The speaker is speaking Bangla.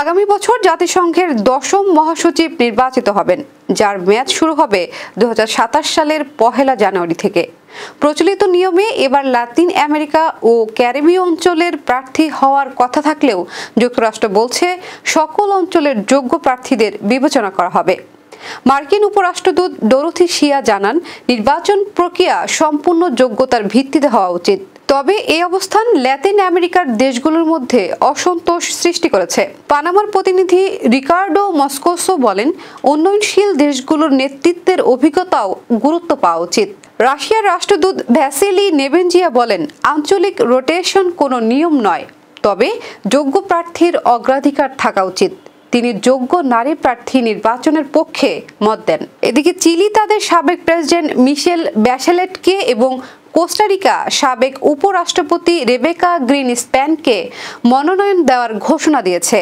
আগামী বছর জাতিসংঘের ১০ম মহাসচিব নির্বাচিত হবেন, যার মেয়াদ শুরু হবে ২০২৭ সালের ১ জানুয়ারি থেকে। প্রচলিত নিয়মে এবার লাতিন আমেরিকা ও ক্যারিবীয় অঞ্চলের প্রার্থী হওয়ার কথা থাকলেও যুক্তরাষ্ট্র বলছে সকল অঞ্চলের যোগ্য প্রার্থীদের বিবেচনা করা হবে। মার্কিন উপরাষ্ট্রদূত ডোরোথি শিয়া জানান, নির্বাচন প্রক্রিয়া সম্পূর্ণ যোগ্যতার ভিত্তিতে হওয়া উচিত। তবে এই অবস্থান ল্যাতিন আমেরিকার দেশগুলোর মধ্যে অসন্তোষ সৃষ্টি করেছে। পানামার প্রতিনিধি রিকার্ডো মস্কোসো বলেন, উন্নয়নশীল দেশগুলোর নেতৃত্বের অভিজ্ঞতাও গুরুত্ব পাওয়া উচিত। রাশিয়ার রাষ্ট্রদূত ভ্যাসিলি নেবেনজিয়া বলেন, আঞ্চলিক রোটেশন কোনো নিয়ম নয়, তবে যোগ্য প্রার্থীর অগ্রাধিকার থাকা উচিত। তিনি যোগ্য নারী প্রার্থী নির্বাচনের পক্ষে মত দেন। এদিকে চিলি তাদের সাবেক প্রেসিডেন্ট মিশেল ব্যাশেলেটকে এবং কোস্টারিকা সাবেক উপরাষ্ট্রপতি রেবেকা গ্রিনস্প্যানকে মনোনয়ন দেওয়ার ঘোষণা দিয়েছে।